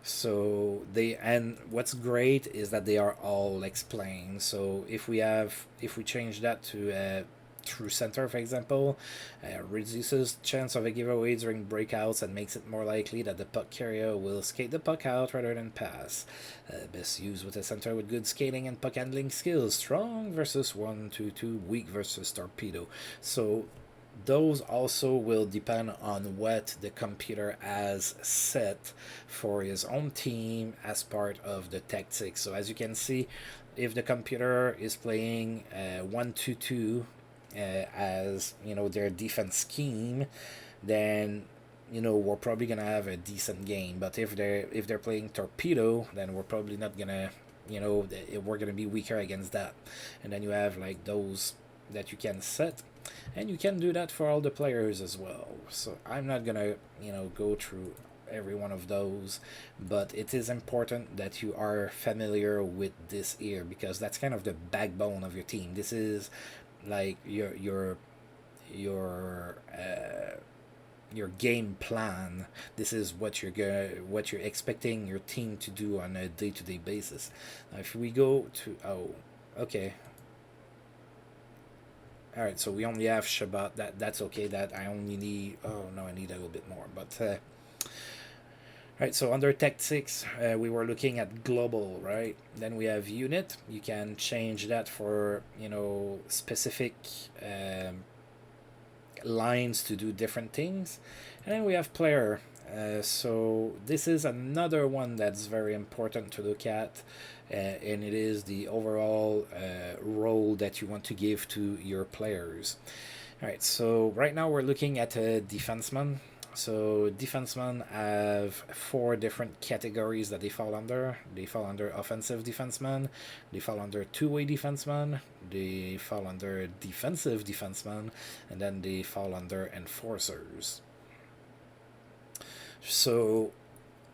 So and what's great is that they are all explained. So if we change that to through center, for example, reduces chance of a giveaway during breakouts and makes it more likely that the puck carrier will skate the puck out rather than pass. Best used with a center with good skating and puck handling skills. Strong versus 1-2-2, weak versus torpedo. So those also will depend on what the computer has set for his own team as part of the tactics. So as you can see, if the computer is playing 1-2-2 as their defense scheme, then we're probably gonna have a decent game. But if they're playing torpedo, then we're probably not gonna we're gonna be weaker against that. And then you have like those that you can set, and you can do that for all the players as well. So I'm not gonna go through every one of those, but it is important that you are familiar with this here, because that's kind of the backbone of your team. This is like your game plan. This is what you're expecting your team to do on a day-to-day basis. Now, if we go to okay, all right, so we only have Shabbat. That's okay. That I only need. Oh no, I need a little bit more. But right, so under tactics, we were looking at global, right? Then we have unit. You can change that for specific lines to do different things. And then we have player. So this is another one that's very important to look at, and it is the overall role that you want to give to your players. All right, so right now we're looking at a defenseman. So defensemen have 4 different categories that they fall under. They fall under offensive defenseman, they fall under two-way defenseman, they fall under defensive defenseman, and then they fall under enforcers. So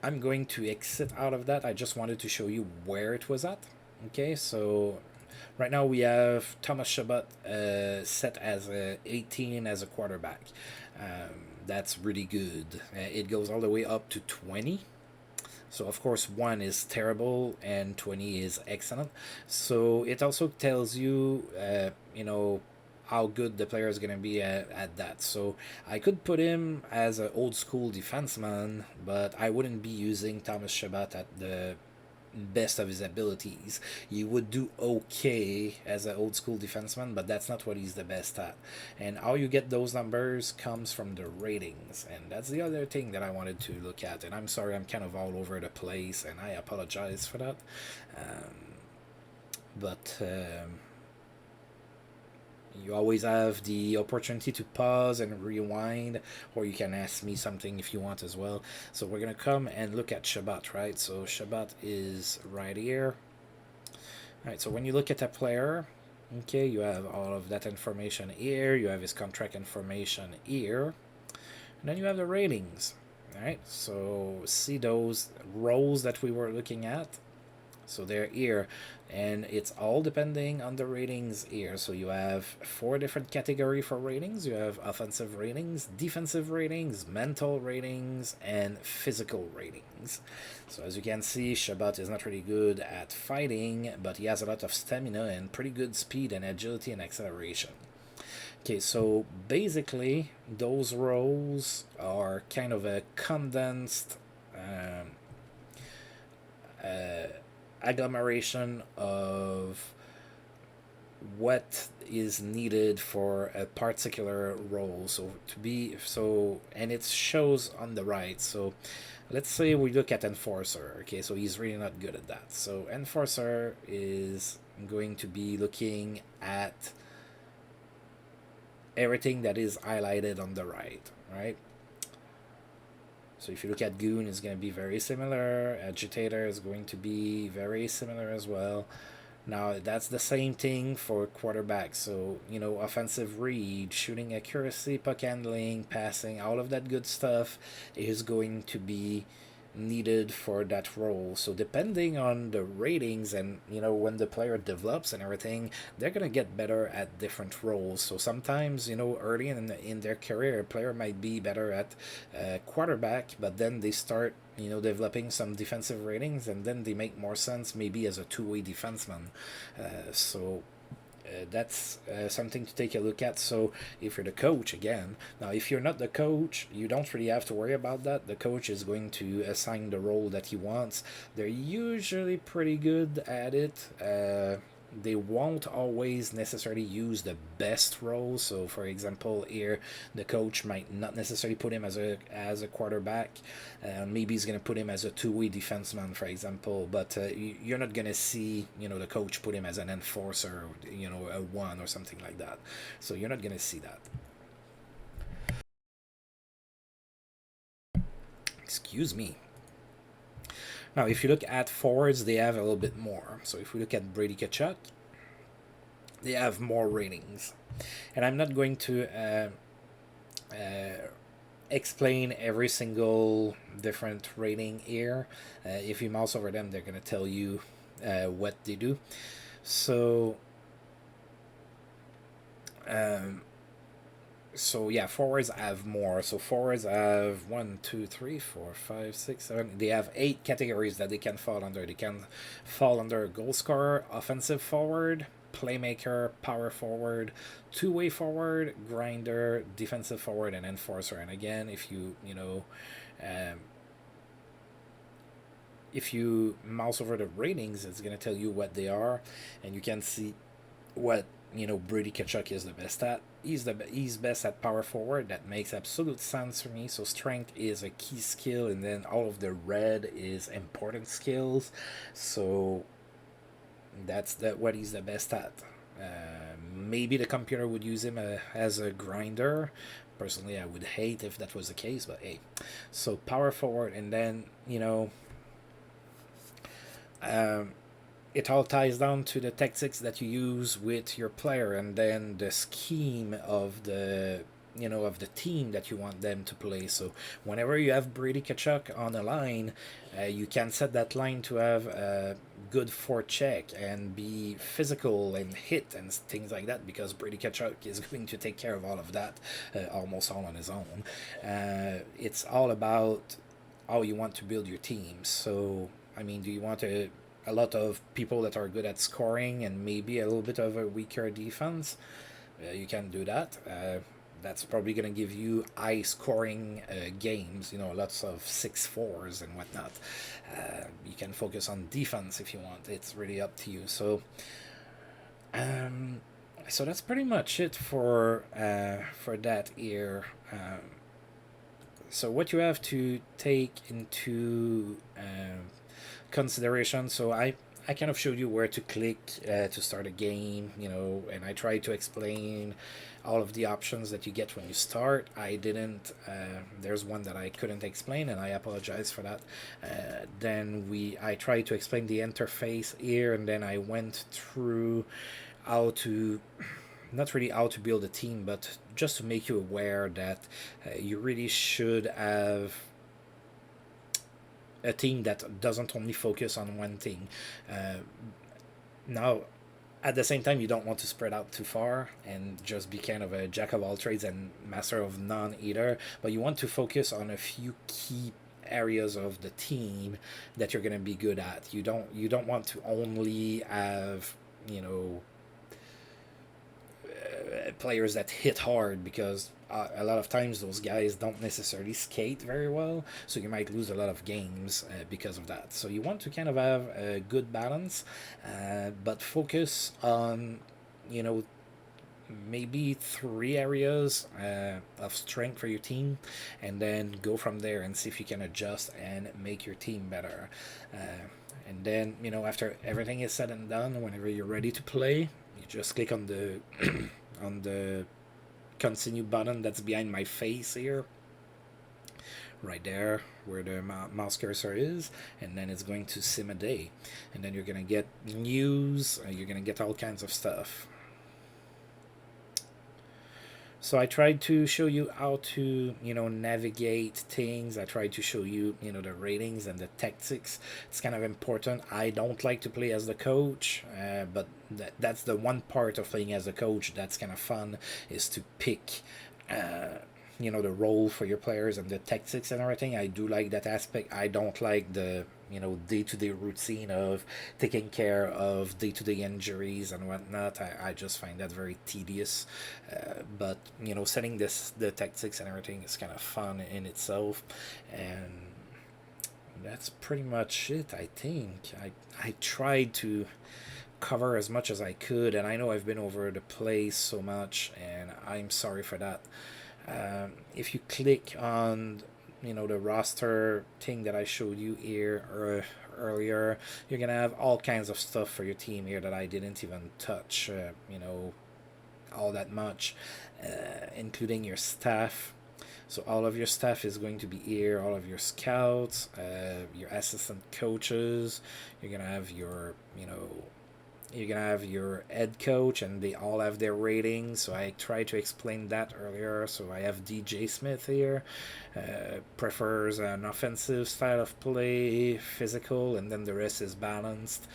I'm going to exit out of that. I just wanted to show you where it was at. Okay, so right now we have Thomas Chabot set as 18 as a quarterback. That's really good. It goes all the way up to 20. So of course 1 is terrible and 20 is excellent. So it also tells you, how good the player is going to be at that. So I could put him as an old school defenseman, but I wouldn't be using Thomas Chabot at the best of his abilities. He would do okay as an old school defenseman, but that's not what he's the best at. And how you get those numbers comes from the ratings, and that's the other thing that I wanted to look at. And I'm sorry, I'm kind of all over the place, and I apologize for that. But You always have the opportunity to pause and rewind, or you can ask me something if you want as well. So we're gonna come and look at Shabbat, right? So Shabbat is right here. All right, so when you look at a player, okay, you have all of that information here. You have his contract information here. And then you have the ratings. All right, so see those roles that we were looking at. So they're here, and it's all depending on the ratings here. So you have 4 different categories for ratings. You have offensive ratings, defensive ratings, mental ratings, and physical ratings. So as you can see, Shabbat is not really good at fighting, but he has a lot of stamina and pretty good speed and agility and acceleration. Okay, so basically, those roles are kind of a condensed uh, agglomeration of what is needed for a particular role. And it shows on the right. So let's say we look at enforcer. Okay, so he's really not good at that. So enforcer is going to be looking at everything that is highlighted on the right? So if you look at Goon, it's going to be very similar. Agitator is going to be very similar as well. Now, that's the same thing for quarterback. So, offensive read, shooting accuracy, puck handling, passing, all of that good stuff is going to be needed for that role. So depending on the ratings and when the player develops and everything, they're gonna get better at different roles. So sometimes early in their career, a player might be better at quarterback, but then they start developing some defensive ratings, and then they make more sense maybe as a two-way defenseman. So that's something to take a look at. So if you're the coach, again, now if you're not the coach, you don't really have to worry about that. The coach is going to assign the role that he wants. They're usually pretty good at it. They won't always necessarily use the best role. So, for example, here the coach might not necessarily put him as a quarterback. Maybe he's going to put him as a two-way defenseman, for example. But you're not going to see the coach put him as an enforcer, a one or something like that. So you're not going to see that. Excuse me. Now, if you look at forwards, they have a little bit more. So if we look at Brady Tkachuk, they have more ratings. And I'm not going to explain every single different rating here. If you mouse over them, they're going to tell you what they do. So, forwards have more. So forwards have 1, 2, 3, 4, 5, 6, 7. They have 8 categories that they can fall under. They can fall under goal scorer, offensive forward, playmaker, power forward, two-way forward, grinder, defensive forward, and enforcer. And again, if you mouse over the ratings, it's going to tell you what they are, and you can see what Brady Tkachuk is the best at. He's best at power forward. That makes absolute sense for me. So strength is a key skill, and then all of the red is important skills. So that's what he's the best at. Maybe the computer would use him as a grinder. Personally, I would hate if that was the case, but hey. So power forward, and then it all ties down to the tactics that you use with your player, and then the scheme of the team that you want them to play. So whenever you have Brady Tkachuk on a line, you can set that line to have a good forecheck and be physical and hit and things like that, because Brady Tkachuk is going to take care of all of that almost all on his own. It's all about how you want to build your team. So do you want a lot of people that are good at scoring and maybe a little bit of a weaker defense? You can do that. That's probably going to give you high scoring games, lots of 6-4s and whatnot. You can focus on defense if you want. It's really up to you. So that's pretty much it for that here. So what you have to take into consideration. So I kind of showed you where to click to start a game, and I tried to explain all of the options that you get when you start. I didn't. There's one that I couldn't explain, and I apologize for that. I tried to explain the interface here, and then I went through how to, not really how to build a team, but just to make you aware that you really should have a team that doesn't only focus on one thing. Uh, Now, at the same time, you don't want to spread out too far and just be kind of a jack of all trades and master of none either. But you want to focus on a few key areas of the team that you're going to be good at. You don't want to only have players that hit hard, because a lot of times those guys don't necessarily skate very well, so you might lose a lot of games because of that. So you want to kind of have a good balance, but focus on you know maybe three areas of strength for your team, and then go from there and see if you can adjust and make your team better. And then after everything is said and done, whenever you're ready to play, you just click on the on the continue button that's behind my face here, right there where the mouse cursor is, and then it's going to sim a day, and then you're gonna get news, you're gonna get all kinds of stuff. So I tried to show you how to, navigate things. I tried to show you, the ratings and the tactics. It's kind of important. I don't like to play as the coach, but that's the one part of playing as a coach that's kind of fun, is to pick the role for your players and the tactics and everything. I do like that aspect. I don't like the day-to-day routine of taking care of day-to-day injuries and whatnot. I just find that very tedious. But setting the tactics and everything is kind of fun in itself, and that's pretty much it. I think I tried to cover as much as I could, and I know I've been over the place so much, and I'm sorry for that. If you click on the roster thing that I showed you here earlier, you're gonna have all kinds of stuff for your team here that I didn't even touch all that much, including your staff. So all of your staff is going to be here, all of your scouts, your assistant coaches. You're gonna have your head coach, and they all have their ratings. So I tried to explain that earlier. So I have DJ Smith here, prefers an offensive style of play, physical, and then the rest is balanced.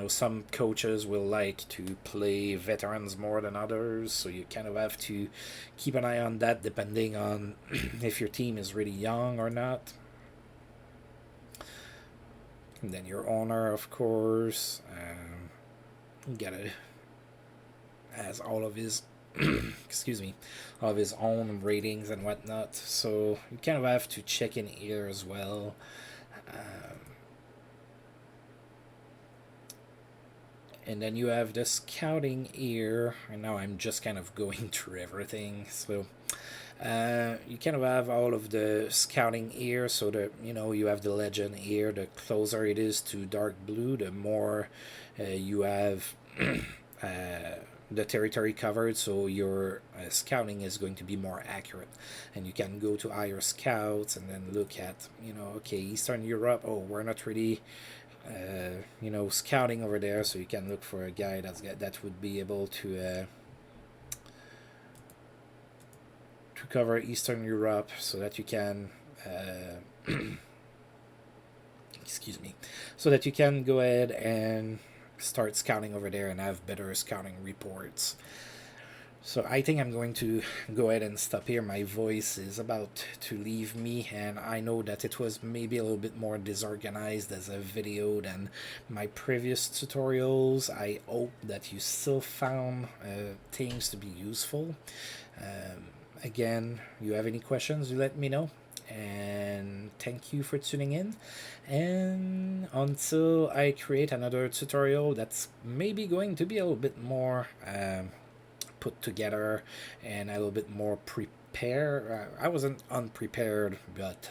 Some coaches will like to play veterans more than others, so you kind of have to keep an eye on that depending on if your team is really young or not. And then your owner, of course, gotta has all of his excuse me, all of his own ratings and whatnot. So you kind of have to check in here as well. And then you have the scouting here, and now I'm just kind of going through everything. So you kind of have all of the scouting here. So you have the legend here. The closer it is to dark blue, the more you have the territory covered. So your scouting is going to be more accurate, and you can go to higher scouts and then look at okay, Eastern Europe. Oh, we're not really scouting over there, so you can look for a guy that would be able to cover Eastern Europe, so that you can excuse me, so that you can go ahead and start scouting over there and have better scouting reports. So I think I'm going to go ahead and stop here. My voice is about to leave me, and I know that it was maybe a little bit more disorganized as a video than my previous tutorials. I hope that you still found things to be useful. Again, you have any questions, you let me know. And thank you for tuning in. And until I create another tutorial that's maybe going to be a little bit more put together and a little bit more prepared. I wasn't unprepared, but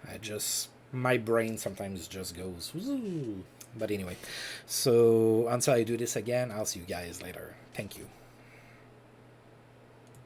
I just My brain sometimes just goes, woo. But anyway, so until I do this again, I'll see you guys later. Thank you.